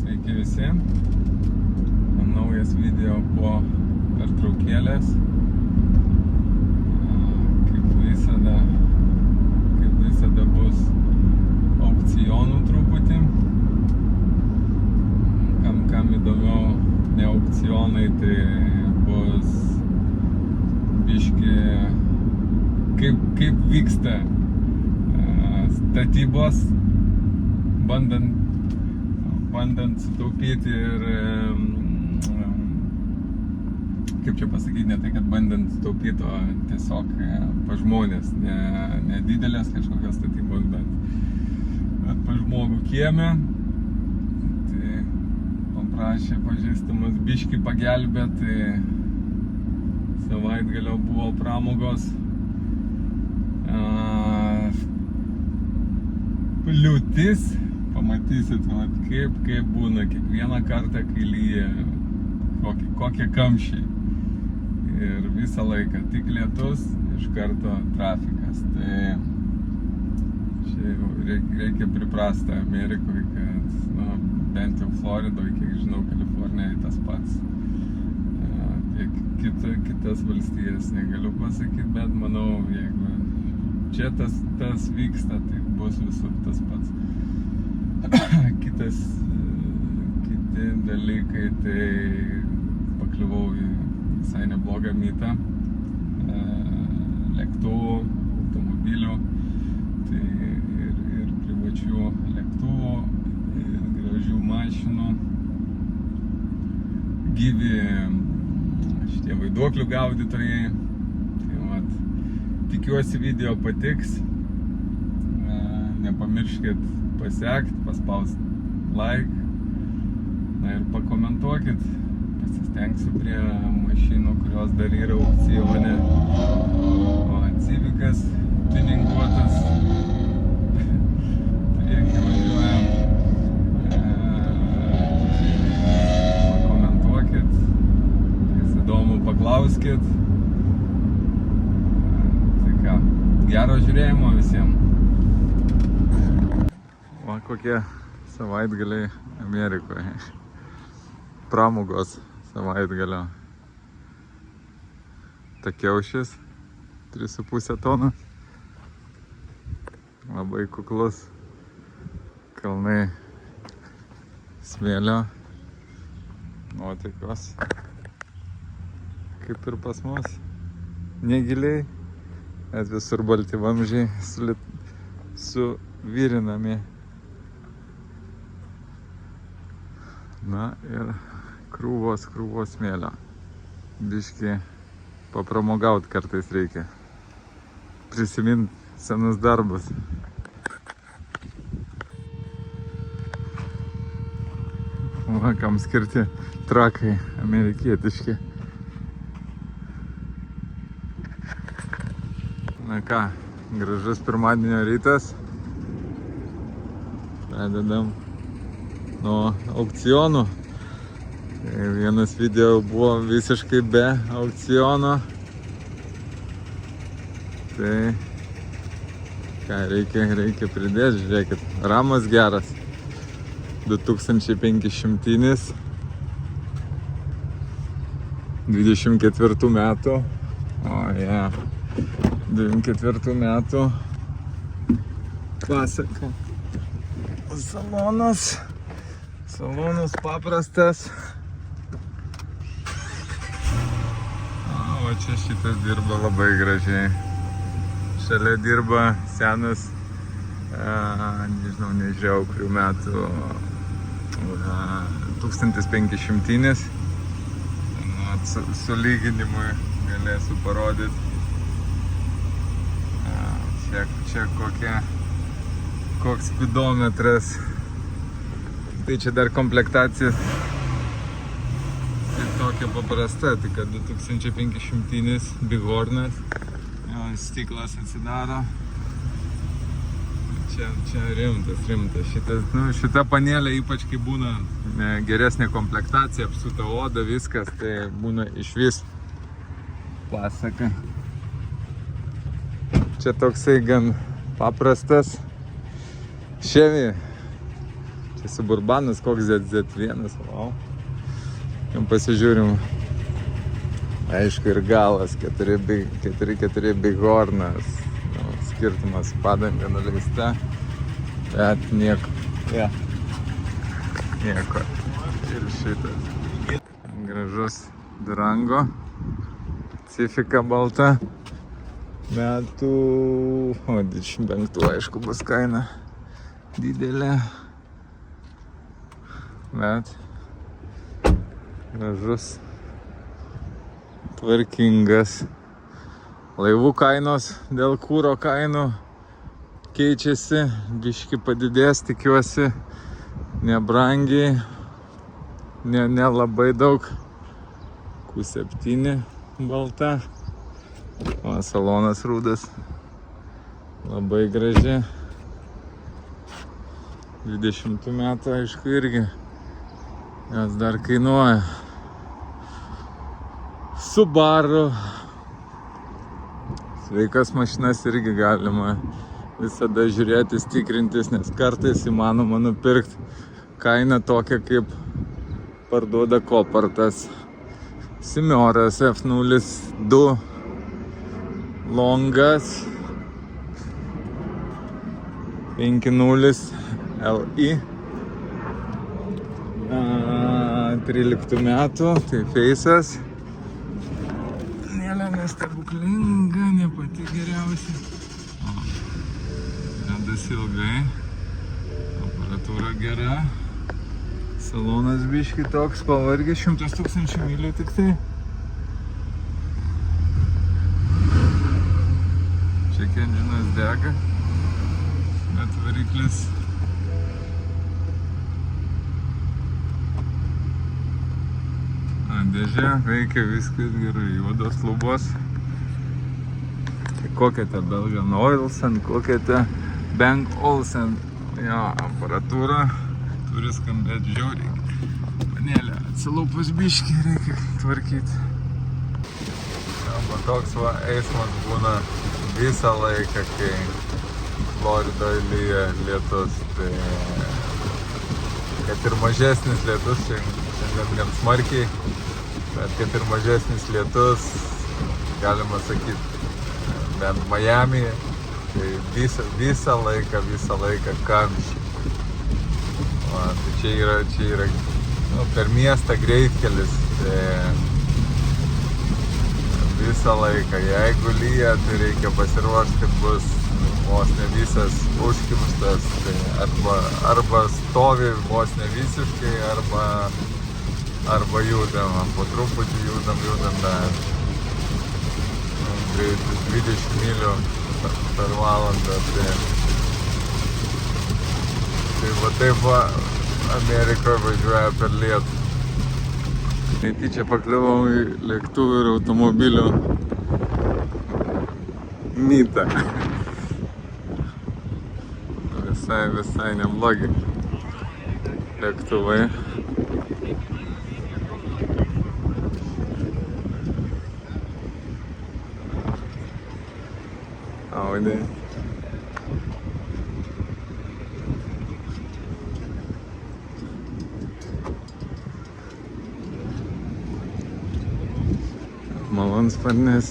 Sveiki visi. Naujas video po pertraukėlės. Kaip visada bus aukcionų truputį. Kam įdomiau ne aukcionai, tai bus biški kaip vyksta statybos, bandant sutaupyti ir kaip čia pasakyti, ne tai, kad bandant sutaupyti, o tiesiog pa žmonės, ne didelės kažkokios statybos, bet pa žmogų kieme. Tai paprašė pažįstamas biški pagelbėti, tai savaitgalio buvo pramogos. Liūtis, pamatysit, kaip būna kiekvieną kartą, kai lyja, kokie kamščiai. Ir visą laiką tik lietus, iš karto trafikas. Tai čia reikia priprasti Amerikoje, kad bent jau Floridoje, kiek žinau, Kalifornijoje tas pats. Kitas valstijas negaliu pasakyti, bet manau, jeigu čia tas vyksta, tai bus visur tas pats. Kiti dalykai, tai pakliuvau į visai neblogą mytą. Lėktuvų, automobilių, tai ir privačių lėktuvų, ir gražių mašinų. Gyvi šitie vaiduoklių gaudytojai. Tai vat, tikiuosi video patiks. Nepamirškit pasiekt, paspausti like. Na ir pakomentuokit. Pasistengsiu prie mašinų, kurios dar yra aukcione. O Civicas tuninguotas. Priekį važiuojam. Pakomentuokit. Kas įdomu, paklauskit. Tai ką, gero žiūrėjimo visiems. Va kokie savaitgaliai Amerikoje. Pramogos savaitgalio. Takiaušis 3,5 tonos. Labai kuklus. Kalnai smėlio. Nuotaikos. Kaip ir pas mus. Negiliai. Bet visur balti vamzdžiai suvirinami. Na ir krūvos smėlio. Biški papramogaut kartais reikia. Prisimint senus darbus. Va, kam skirti trakai amerikietiški. Na ką, gražus pirmadienio rytas. Pradedam nuo aukcionų. Vienas video buvo visiškai be aukciono. Tai ką reikia pridėti, žiūrėkit, ramas geras. 2500 24 metų. O yeah. 24 metų. Klasika. Salonas paprastas. O čia šitas dirba labai gražiai. Šalia dirba senas, nežinau, kurių metų, 1500. Sulyginimui galėsiu parodyti. Čia koks spidometras. Tai čia dar komplektacija tokia paprasta, tai kad 2500 Bighornas. Stiklas atsidaro. Čia rimtas. Šita panelė, ypač kai būna geresnė komplektacija, apsuta oda, viskas, tai būna išvis pasaka. Čia toksai gan paprastas Chevy Čia Suburbanas, koks ZZ1, wow. Jam pasižiūrim. Aišku, ir galas, 4 Bighornas. Skirtumas, padanga nuleista, bet nieko. Yeah. Nieko. Ir šitas. Gražus Durango. Pacifica balta. Metų... O, 25, aišku, bus kaina didelė. Bet gražus, tvarkingas. Laivų kainos dėl kuro kainų keičiasi, biški padidės, tikiuosi, nebrangiai, ne labai daug. Q7 balta, o salonas rūdas, labai graži. 20 metų, aišku, irgi jos dar kainuoja. Subaru. Sveikas mašinas irgi galima visada žiūrėtis, tikrintis, nes kartais įmanoma nupirkti kainą tokią, kaip parduoda Kopartas. Simioras F02 longas 5.0 LI 13 metų, tai Face'as. Nestebuklinga, ne pati geriausia. Vedas ilgai, aparatūra gera, salonas biški toks pavargęs, 100 000 mylių tik tai. Check engine'as dega, bet variklis dėžė, veikia viskas gerai, juodos lubos. Kokia ta Belgian Oilsen, kokia ta Bang Olsen. Jo, aparatūra turi skambėti žiauriai. Panelė atsilupus biškį reikia tvarkyti. Toks va eismas būna visą laiką, kai Floridoje lyja lietus. Tai kad ir mažesnis lietus, šiandien gan smarkiai, bet kad ir mažesnis lietus, galima sakyti, bent Miami, tai visą laiką kamščiai. Tai čia yra per miestą greitkelis, tai visą laiką. Jeigu lyja, tai reikia pasiruošti, kad bus vos ne visas užkimštas, tai arba stovi vos ne visiškai, arba judam, po truputį judam, bet greitis 20 mylių per valandą, tai va taip va Amerikoje važiuoja per lietų. Netyčia pakliuvau į lėktuvų ir automobilių mytą. Visai neblogi lėktuvai. Audi. Malonsparnis,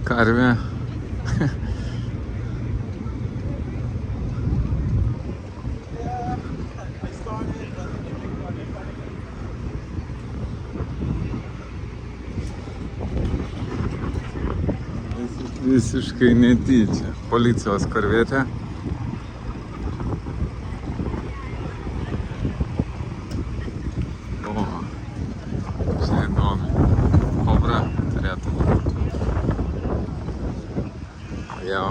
karvė. Visiškai netyčia. Policijos korvetė. O, čia įdomi. Kobra turėtų būti. Jo.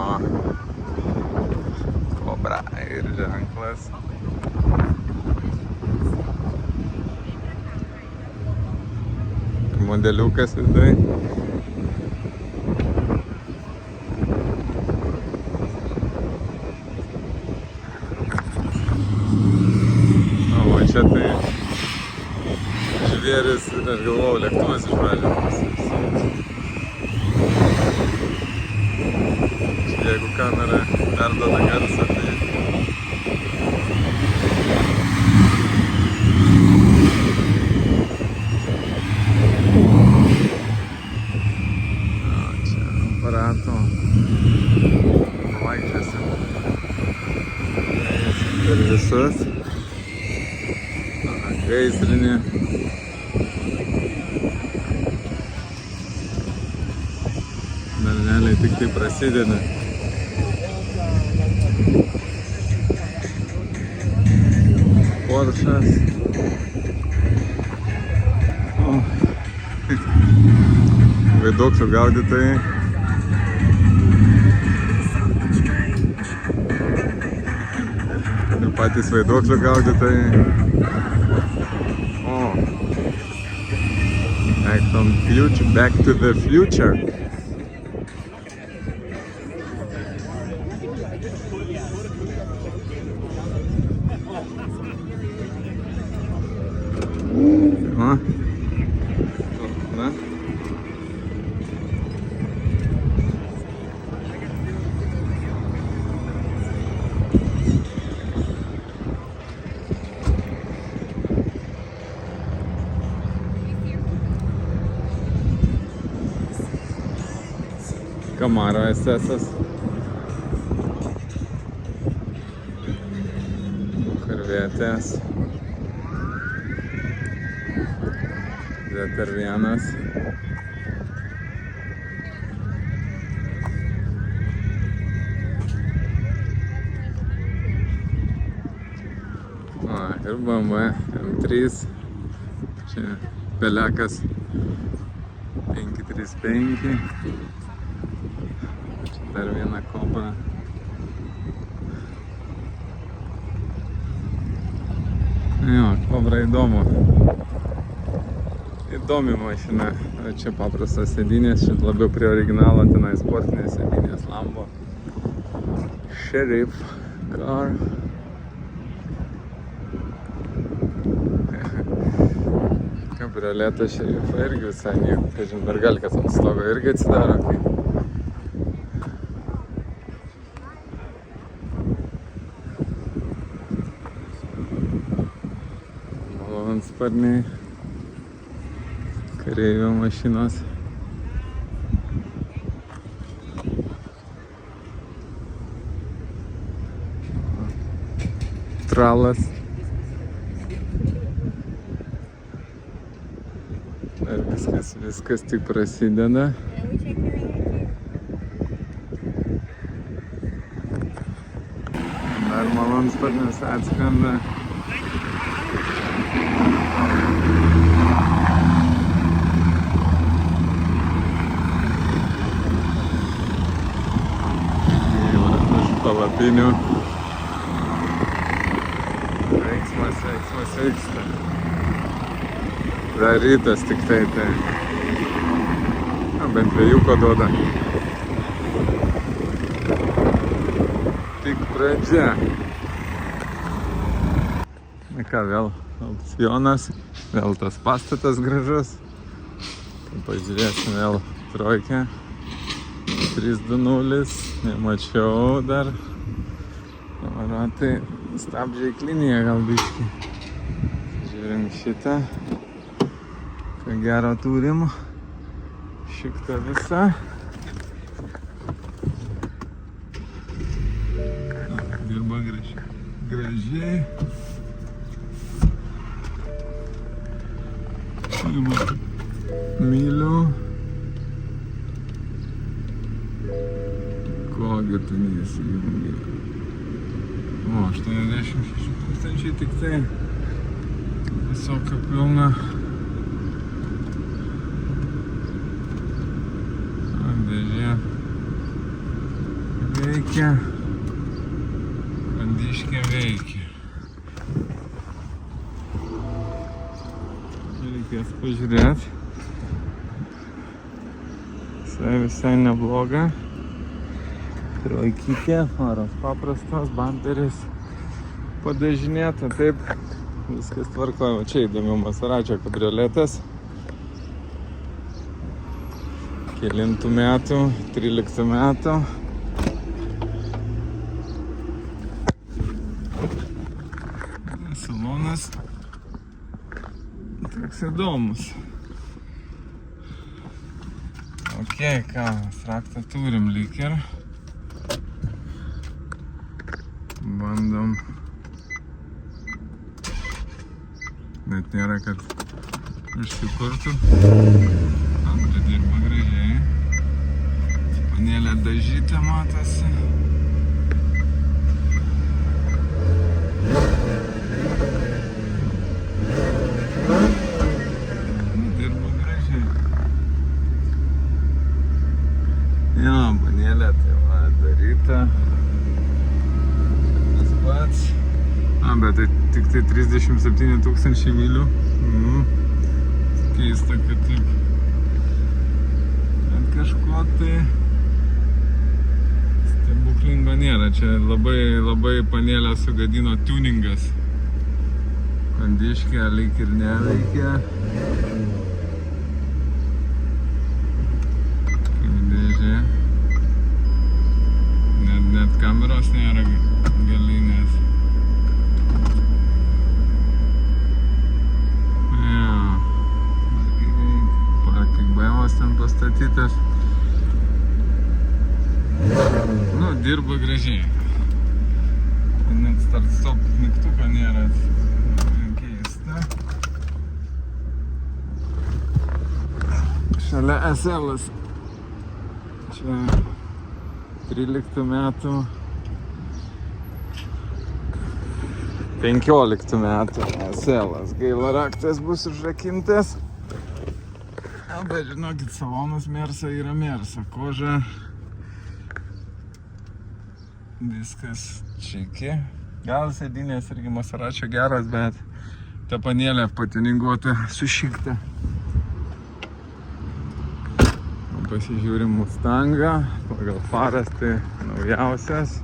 Kobra ir ženklas. Modeliukas vidai. Čia tai žvėris, aš galvojau, lėktuvas iš pradžių. Jeigu kamera perduoda garsą, tai gaisrinė. Dar realiai tik tai prasideda. Poršas. Vaiduoklių gaudytojai. Ir patys vaiduoklių gaudytojai. Back to the future. Na? Camaro SS. Karvietės. ZR1. Ir BMW M3. Čia pelekas 535. Dar viena Cobra. Jo, Cobra įdomi mašina. Čia paprastas sėdynės, čia labiau prie originalo, tenai sportinės sėdynės Lambo. Sheriff car. Kabrioletas Šerifą irgi visai nieko, kažin dar gali kas ant stogo irgi atsidaro. Sparniai, kareivio mašinos. Tralas. Dar viskas tik prasideda. Dar malonsparnis atskrenda. Palapinių. Veiksmas vyksta. Dar rytas tik tai. Bent vėjuko duoda. Tik pradžia. Na ką, vėl aukcionas. Vėl tas pastatas gražus. Pažiūrėsim vėl trojkę. 320, nemačiau dar. Aparatai, stabdžiai klinija gal biškį. Žiūrim šitą. Ką gero turim. Šikta visa. Dirba gražiai. Myliu. Kogi tu neįsijungi. 86 tūkstančiai tik tai. Visokio pilna. Dėžė veikia. Vandiškė veikia. Reikės pažiūrėti. Visai nebloga. Trojkytė, faras paprastas, bamperis padažinėta, taip, viskas tvarkoja. Čia įdomiau Masaračio kabrioletas. Kelintų metų, 13 metų. Salonas toks įdomus. Ok, ką, raktą turim lyg ir. Bandom net nėra, kad išsikurtų. Bet dirba gražiai. Panelė dažyta matosi. Dirba gražiai. Jo, panelė tai va daryta. Tas pats. Bet tai tik tai 37 000 mylių. Keista, kad taip. Bet kažko tai stebuklingo nėra. Čia labai panelę sugadino tuningas. Kondiškė lyg ir neveikia. Kaip dėžė. Net kameros nėra galinės. Ten pastatytas. Dirba gražiai. Net start-stop mygtuko nėra. Keista. Šalia SL-as. Čia 13 metų. 15 metų SL-as. Gaila, raktas bus užrakintas. Bet žinokit, salonas Mersa yra Mersa. Koža. Viskas čiki. Gal sėdinės irgi Masaračio geras, bet ta panelė patininguota, sušikta. Pasižiūrim Mustangą. Pagal faras tai naujausias.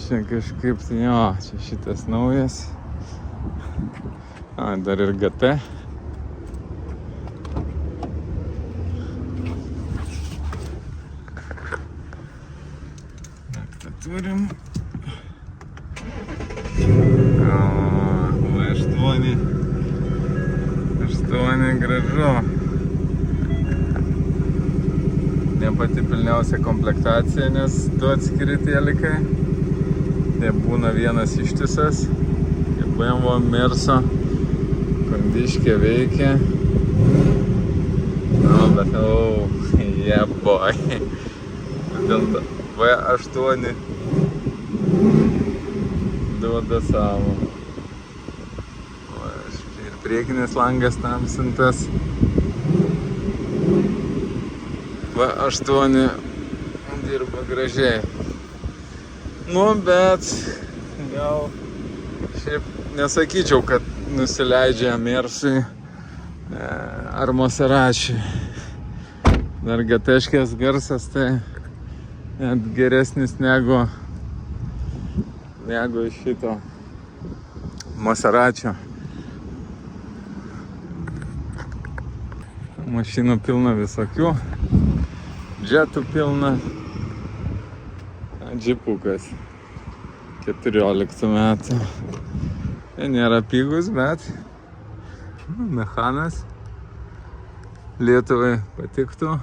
Čia kažkaip, jo, čia šitas naujas. Dar ir GT. Naktą turim. V8 gražu. Ne pati pilniausia komplektacija, nes du atskiri telikai. Tai būna vienas ištisas. BMW Merso. Kondiškė veikia. Bet yeah boy. Dėl to V8 duoda savo. Ir priekinis langas tamsintas. V8 dirba gražiai. Bet gal šiaip nesakyčiau, kad nusileidžia Mersui ar Masaračiui. Dar GT-škės garsas tai net geresnis negu šito Masaračio. Mašinų pilna visokių. Džetų pilna. Džipukas 14 metų. Tai nėra pigus, bet mechanas Lietuvai patiktų.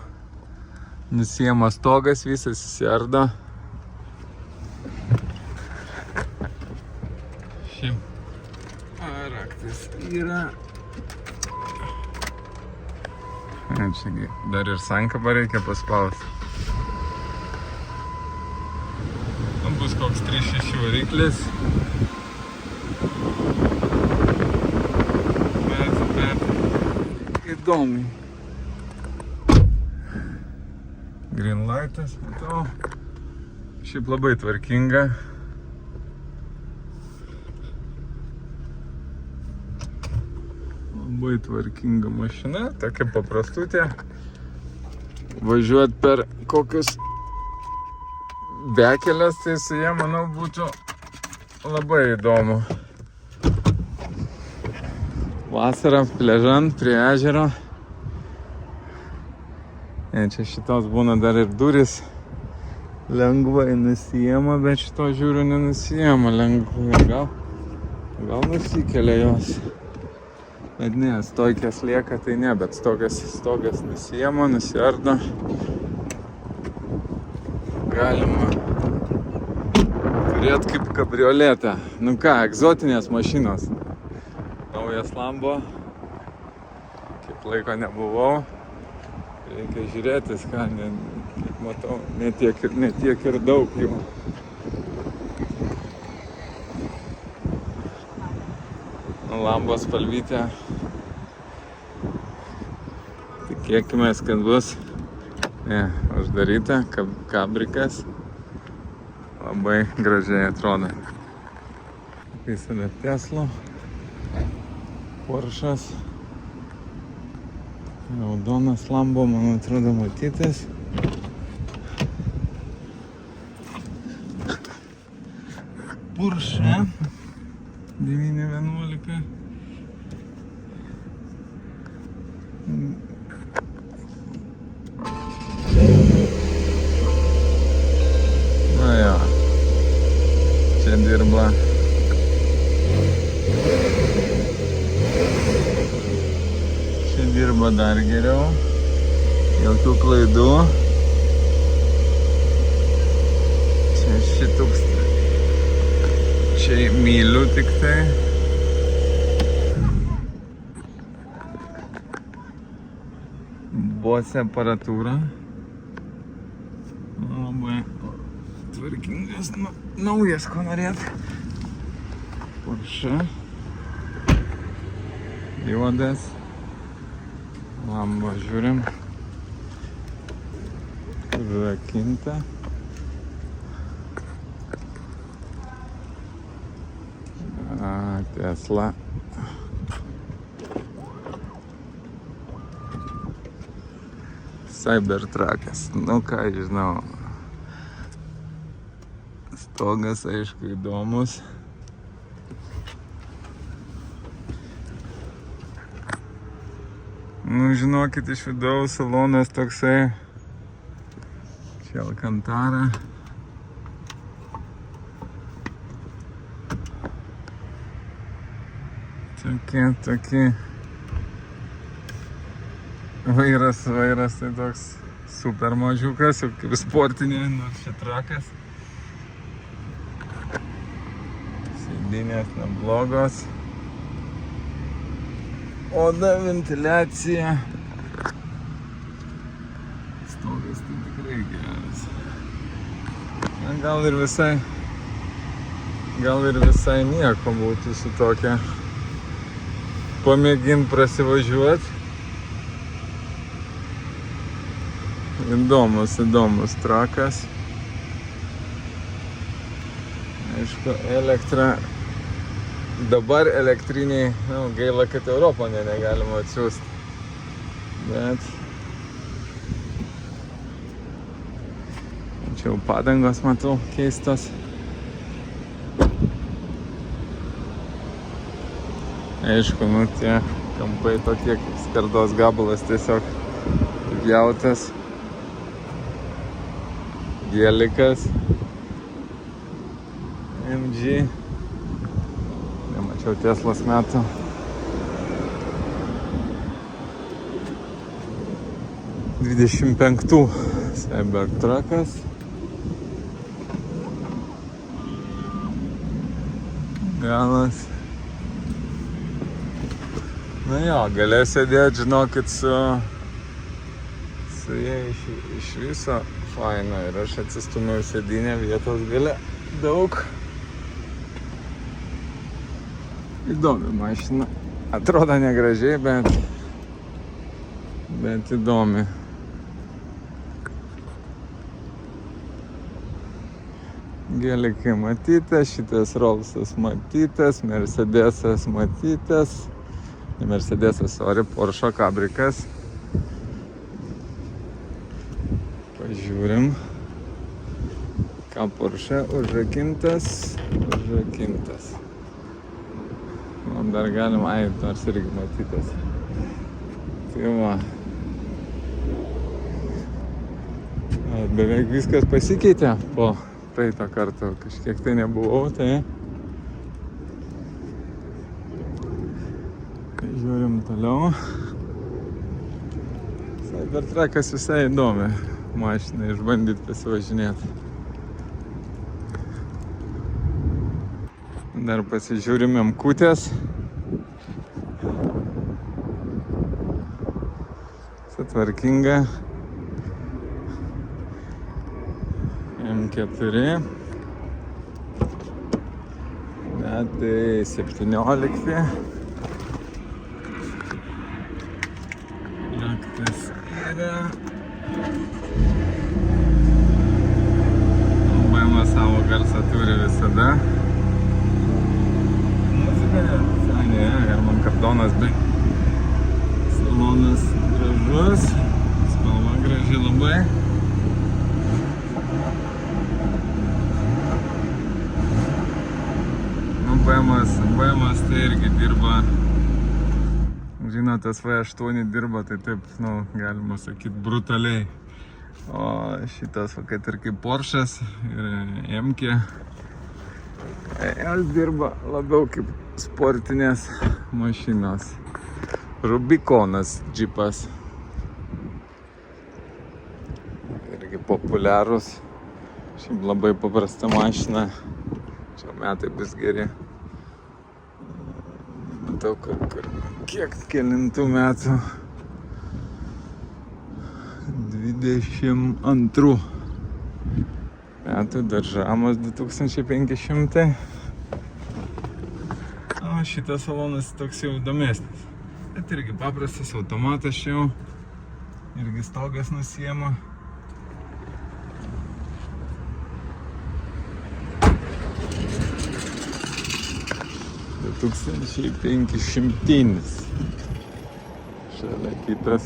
Nusiema stogas, visas įsiardo. Šiaip raktas yra. Čia dar ir sankabą reikia paspausti. Bus koks 3.6 variklis. Bet įdomiai. Green lightas, matau. Šiaip labai tvarkinga. Labai tvarkinga mašina, tokia paprastutė. Važiuot per kokius bekelės, tai su jie, manau, būtų labai įdomu. Vasarą pležant prie ežero. Čia šitos būna dar ir durys. Lengvai nusijama, bet šito žiūriu nenusijama lengvai. Gal nusikelia jos. Bet ne, stokės lieka, tai ne, bet stogas nusijama, nusiardo. Galima Žiūrėt kaip kabrioletė. Nu ką, egzotinės mašinos. Naujas Lambo. Kiek laiko nebuvau. Reikia žiūrėtis, ką, kaip matau, ne tiek ir daug jų. Lambo spalvytė. Tikėkimės, kad bus uždaryta, kabrikas. Labai gražiai atrodo. Visada Tesla, Porsche'as. Raudonas Lambo, man atrodo, matytas. Porsche 911. Na jo, čia dirba. Čia dirba dar geriau. Jokių klaidų. 6000 mylių tik tai. Bose aparatūra. Labai tvarkingas, naujas, ko norėt. Porsche. Juodas. Lambo žiūrim. Užrakinta. Tesla. Cybertruckas. Nu ką, žinau. Stogas, aišku, įdomus. Nu, žinokit, iš vidaus salonas toksai. Čia Alcantara. Tokie. Vairas tai toks super mažiukas, jau kaip sportinė, nors čia trakas. Sėdynės neblogos. Oda, ventiliacija. Stogas tai tikrai geras. Na, gal ir visai nieko būtų su tokia. Pamėgint prasivažiuot. Įdomus trakas. Aišku, elektra. Dabar elektriniai, gaila, kad Europoje negalima atsiųsti. Bet čia jau padangos matau keistos. Aišku, tie kampai tokie, kaip skardos gabalas tiesiog pjautas. Gelikas. MG. Nemačiau Teslos metų. '25 Cybertruckas. Galas. Na jo, galės sėdėti, žinokit, su jie iš viso faina. Ir aš atsistumiau sėdynę, vietos gale daug. Įdomi mašina. Atrodo negražiai, bet įdomi. Gelikai matytas, šitas Rollsas matytas, Mercedesas matytas. Mercedesas, Porsche kabrikas. Pažiūrim. Ką Porsche užrakintas. Man dar galima, nors irgi matytas. Tai va. Beveik viskas pasikeitė po praeito karto. Kažkiek tai nebuvau, tai žiūrim toliau. Cybertruckas visai įdomi mašina, išbandyti pasivažinėti. Dar pasižiūrim Emkutės. Sutvarkinga. M4. Metai 17. Raktas yra. BMW savo garsą turi visada. Muzika, senė, Herman Kardonas, bet salonas gražus, spalva graži labai. BMW's tai irgi dirba, žinote, V8 dirba, tai taip, galima sakyti, brutaliai. O šitas, kad ir kaip Porsche'as ir M-kė, jos dirba labiau kaip sportinės mašinos. Rubikonas džipas. Irgi populiarus. Šiaip labai paprasta mašina. Čia metai bus geri. Matau, kiek kelintų metų. 22 metų, daržamas 2500. O šitas salonas toks jau įdomesnis. Bet irgi paprastas automatas jau. Irgi stogas nusiema. $2500. Šalia kitas.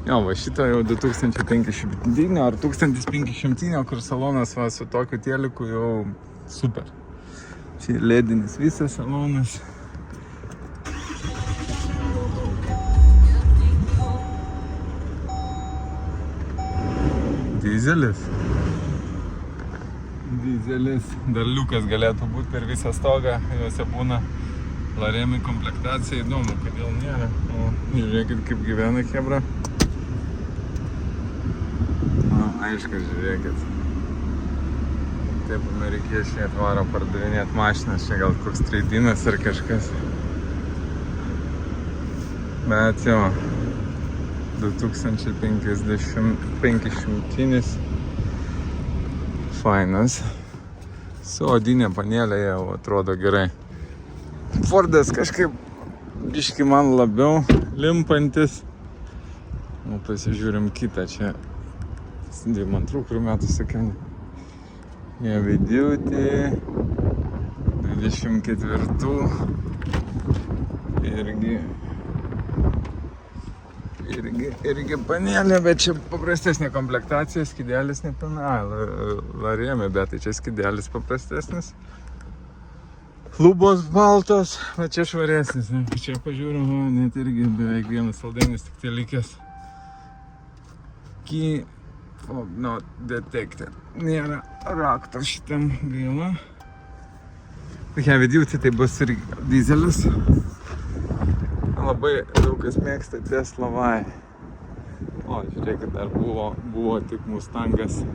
Jo, va šito jau 2500 ar 1500, kur salonas va su tokiu teliku jau super. Čia ledinis visas salonas. Dizelis. Dar liukas galėtų būti per visą stogą, juose būna Laremi komplektacija, įdomu, kodėl nėra. O, žiūrėkit, kaip gyvena chebra. Aišku, žiūrėkit. Taip, amerikiečiai atvaro pardavinėti mašinas, čia gal koks trade-inas ar kažkas. Bet jo, 2500 fainas. Su odinė panelė jau atrodo gerai. Fordas kažkaip biški man labiau limpantis. O pasižiūrim kitą čia. 22 metų sekanį. Heavy Duty. 24. Irgi panelė, bet čia paprastesnė komplektacija, skidelis nepilna. Laremi, bet tai čia skidelis paprastesnis. Lubos baltos, bet čia švaresnis. Čia pažiūrim, net irgi beveik vienas saldainis tik tai likęs. Key fob not detected. Nėra rakto šitam, gaila. Heavy Duty tai bus ir dizelis. Labai daug kas mėgsta Tesla Y. O, žiūrėkit, dar buvo tik Mustangas.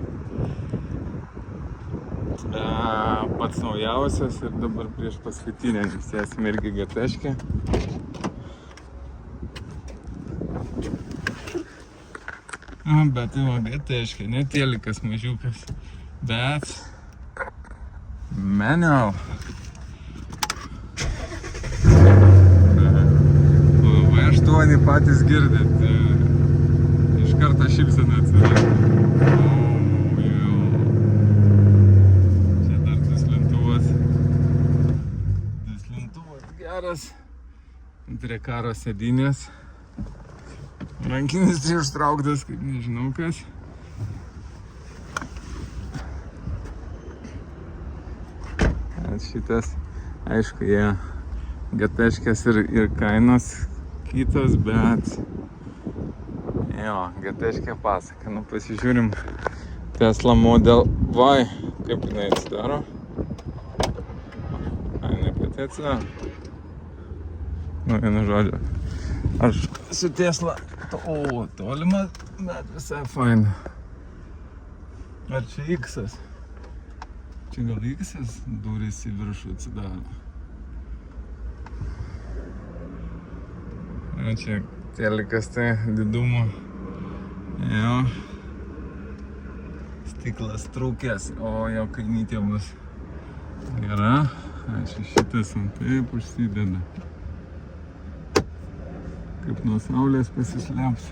Pats naujausias ir dabar prieš paskutinę sėsim irgi GT-škę. Bet tai va, GT-škė, ne telikas mažiukas, bet manual. V8 patys girdit, iš karto šypsena atsiranda. Čia dar duslintuvas geras, prie karo sėdynės. Rankinis tai užtrauktas, kaip nežinau kas. Šitas, aišku, jie GT-škės ir kainos kitos, bet jo, GT-škė pasaka. Pasižiūrim Tesla Model Y, kaip jinai atsidaro. Jinai pati atsidaro. Vienu žodžiu. Aš su Tesla tolimas, bet visai faina. Ar čia X-as? Čia gal X-as durys į viršų atsidaro. O čia telikas tai didumo. Jo. Stiklas trūkęs, o jo kainytė bus gera. Čia šitas taip užsideda. Kaip nuo saulės pasisleps.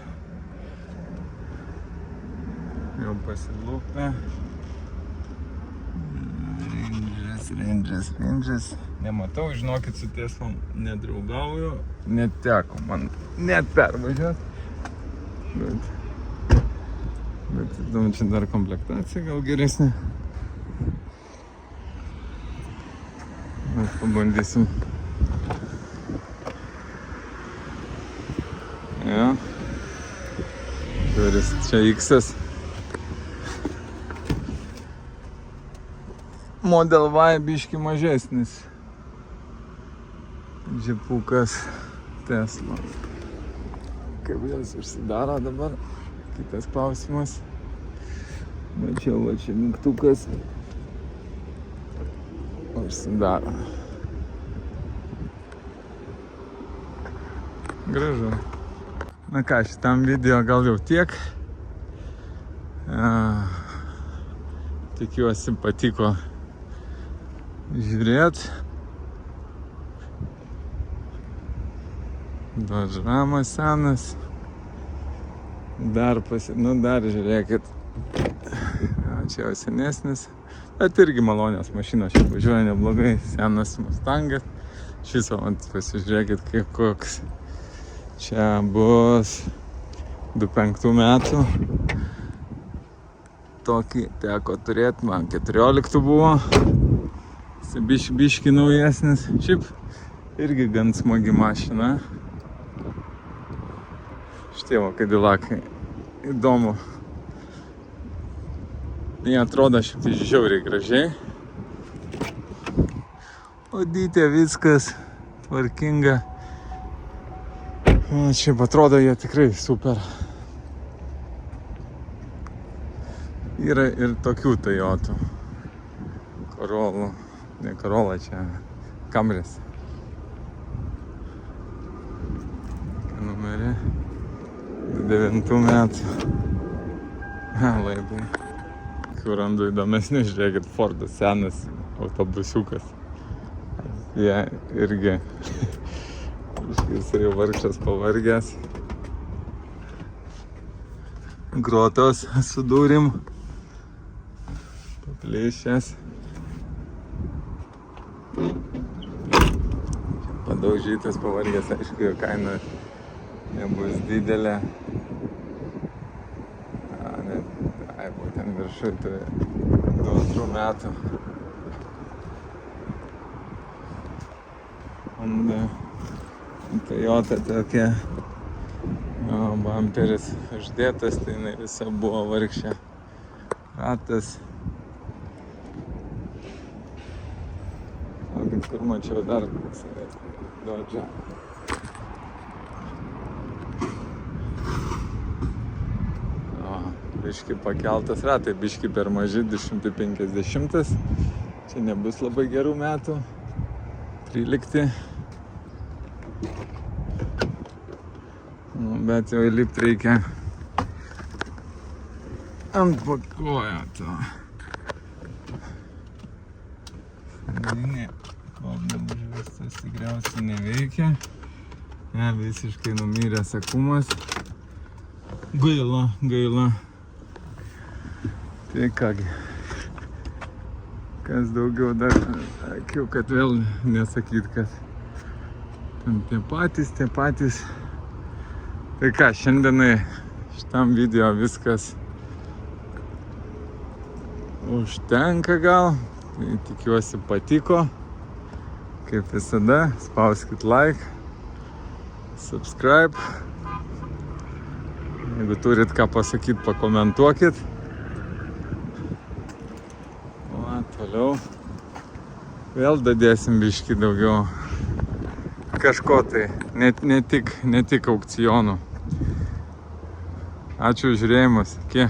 Jau pasilūpė. Ranges. Nematau, žinokit, su Teslom nedraugauju. Neteko man net pervažiuot. Bet įdomu, čia dar komplektacija gal geresnė. Mes pabandysim. Jo. Duris čia X-as. Model Y biški mažesnis. Džipukas Tesla. Kaip jas užsidaro dabar? Kitas klausimas. Mačiau, va čia mygtukas. Užsidaro. Gražu. Na ką, šitam video gal jau tiek. Tikiuosi patiko žiūrėt. Dodge Ramas senas. Dar žiūrėkit. Čia jau senesnis. Bet irgi malonios mašinos, čia važiuoja neblogai. Senas Mustangas. Šis, pasižiūrėkit, kaip koks. Čia bus 25 metų. Tokį teko turėti, man 14 buvo. Biški naujesnis. Šiaip irgi gan smagi mašina. Šitie va Cadillac. Įdomu. Jie atrodo šiaip tai žiauriai gražiai. Odytė viskas tvarkinga. Šiaip atrodo jie tikrai super. Yra ir tokių Toyotų. Corolla. Ne Corolla, čia Camrys. Numerį 9 metų. Laidai. Kur randu įdomesnį, žiūrėkit, Fordas senas autobusiukas. Jie irgi jis jau vargšas pavargęs. Grotos su durim. Paplėšęs. Padaužytas, pavargęs, aišku, jo kaina nebus didelė. Būtent viršui turi 2 metų. Toyota tokia, bamperis uždėtas, tai jinai visa buvo vargšė. Ratas. Kur mačiau dar Dodge. Biški pakeltas ratai, biški per maži, 250. Čia nebus labai gerų metų. 13. Bet jau įlipt reikia ant pakojo to. Sandinė, visas tikriausiai neveikia. Visiškai numyręs akumas. Gaila. Tai kągi, kas daugiau dar, sakiau, kad vėl nesakyt, kad ten tie patys. Tai ką, šiandienai šitam video viskas užtenka gal, tai tikiuosi patiko. Kaip visada, spauskit like, subscribe. Jeigu turit ką pasakyti, pakomentuokit. Toliau vėl dadėsim biškį daugiau kažko tai, ne tik aukcionų. Ačiū už žiūrėjimus. Iki.